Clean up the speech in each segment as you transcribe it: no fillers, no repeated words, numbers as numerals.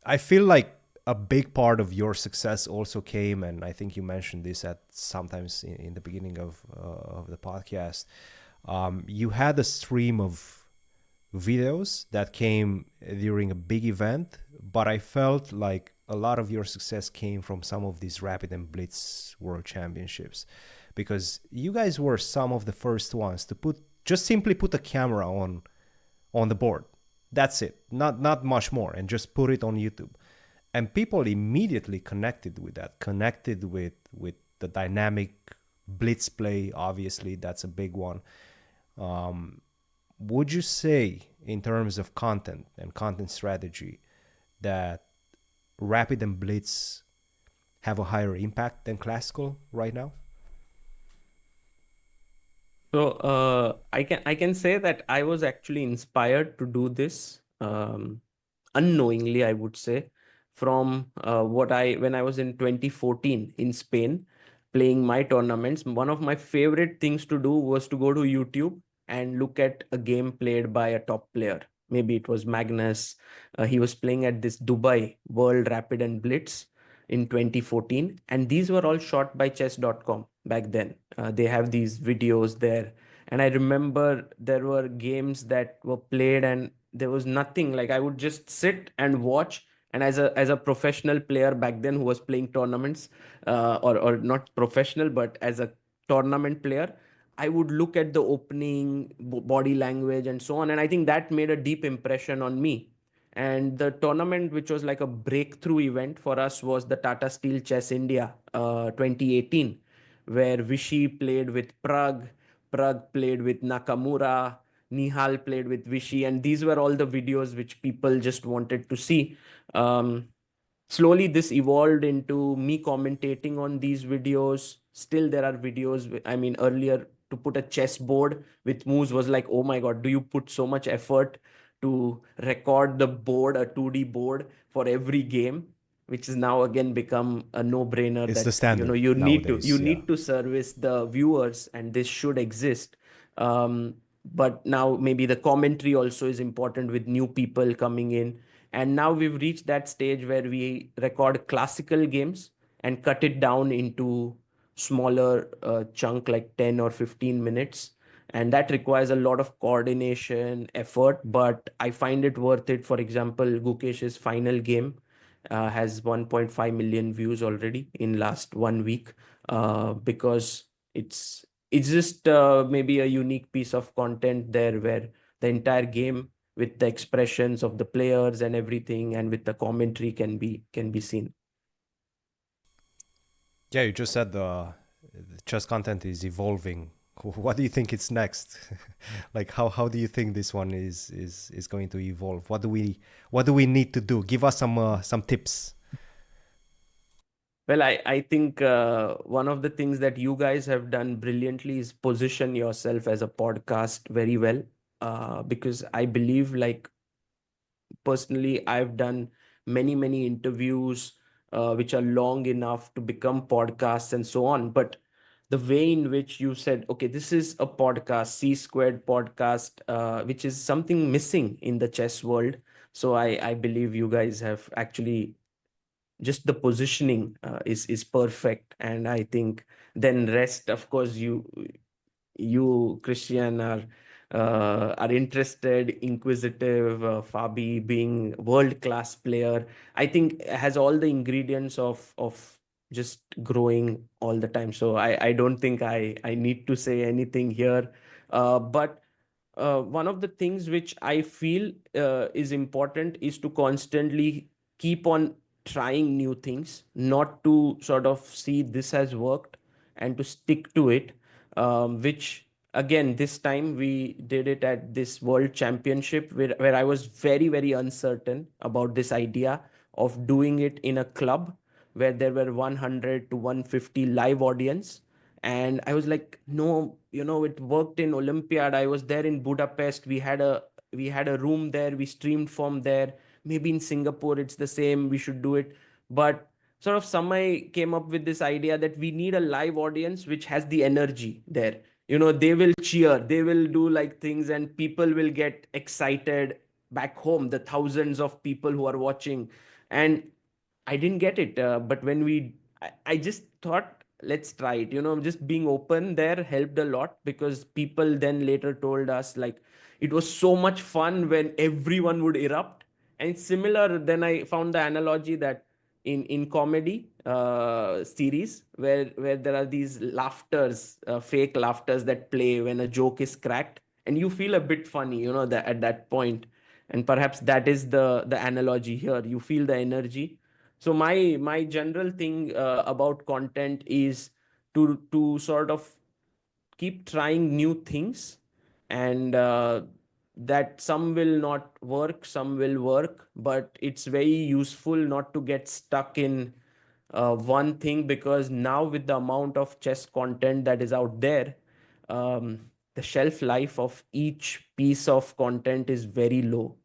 I feel like a big part of your success also came, and I think you mentioned this at sometimes in the beginning of the podcast. You had a stream of videos that came during a big event, but I felt like a lot of your success came from some of these Rapid and Blitz World Championships, because you guys were some of the first ones to simply put a camera on the board. That's it. Not much more, and just put it on YouTube. And people immediately connected with that, connected with the dynamic blitz play. Obviously, that's a big one. Um, would you say, in terms of content and content strategy, that Rapid and Blitz have a higher impact than classical right now? So I can say that I was actually inspired to do this unknowingly, I would say, from what I when I was in 2014 in Spain playing my tournaments. One of my favorite things to do was to go to YouTube and look at a game played by a top player. Maybe it was Magnus. He was playing at this Dubai World Rapid and Blitz in 2014, and these were all shot by chess.com back then. They have these videos there, and I remember there were games that were played and there was nothing. Like, I would just sit and watch, and as a professional player back then who was playing tournaments, or not professional but as a tournament player, I would look at the opening body language and so on, and I think that made a deep impression on me. And the tournament, which was like a breakthrough event for us, was the Tata Steel Chess India 2018, where Vichy played with Prag played with Nakamura, Nihal played with Vichy, and these were all the videos which people just wanted to see. Um, Slowly this evolved into me commentating on these videos. Still there are videos, I mean, earlier to put a chessboard with moves was like, oh my god, do you put so much effort to record the board, a 2D board for every game, which has now again become a no brainer It's the that standard you need to nowadays. Yeah. service the viewers, and this should exist. um, but now maybe the commentary also is important with new people coming in, and now we've reached that stage where we record classical games and cut it down into smaller chunk, like 10 or 15 minutes. And that requires a lot of coordination effort, but I find it worth it. For example, Gukesh's final game has 1.5 million views already in last 1 week, because it's just maybe a unique piece of content there, where the entire game with the expressions of the players and everything and with the commentary can be seen. Yeah, you just said the chess content is evolving. What do you think it's next? Like, how do you think this one is going to evolve? What do we need to do? Give us some tips. Well, I think one of the things that you guys have done brilliantly is position yourself as a podcast very well, because I believe, like, personally, I've done many interviews which are long enough to become podcasts and so on, but the way in which you said, okay, this is a podcast, C squared podcast, which is something missing in the chess world. So I believe you guys have actually, just the positioning is perfect. And I think then rest, of course, you Christian are interested, inquisitive. Fabi being world class player, I think has all the ingredients of just growing all the time. So I don't think I need to say anything here. But one of the things which I feel is important is to constantly keep on trying new things, not to sort of see this has worked and to stick to it. Which again, this time we did it at this world championship, where I was very uncertain about this idea of doing it in a club where there were 100 to 150 live audience. And I was like, no, it worked in Olympiad. I was there in Budapest. We had a room there. We streamed from there. Maybe in Singapore it's the same. We should do it. But sort of Samay came up with this idea that we need a live audience which has the energy there. They will cheer, they will do like things, and people will get excited back home, the thousands of people who are watching. And I didn't get it. But when I just thought, let's try it. Just being open there helped a lot, because people then later told us like it was so much fun when everyone would erupt. And it's similar. Then I found the analogy that in comedy series, where there are these laughters, fake laughters that play when a joke is cracked, and you feel a bit funny, that at that point. And perhaps that is the analogy here. You feel the energy. So my general thing about content is to sort of keep trying new things, and that some will not work, some will work, but it's very useful not to get stuck in one thing, because now with the amount of chess content that is out there, the shelf life of each piece of content is very low.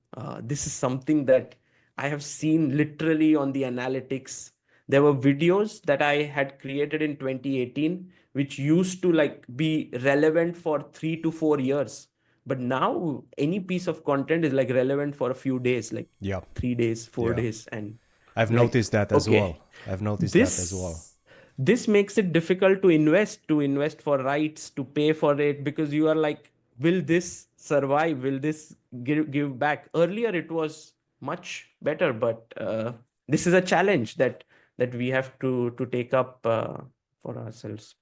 This is something that I have seen literally on the analytics. There were videos that I had created in 2018 which used to like be relevant for 3 to 4 years, but now any piece of content is like relevant for a few days, like Yeah. 3 days, four Yeah. days, and I've like, noticed that as well. okay, I've noticed that as well. this this makes it difficult to invest for rights, to pay for it, because you are like, will this survive, will this give back? Earlier it was much better, but this is a challenge that we have to take up for ourselves.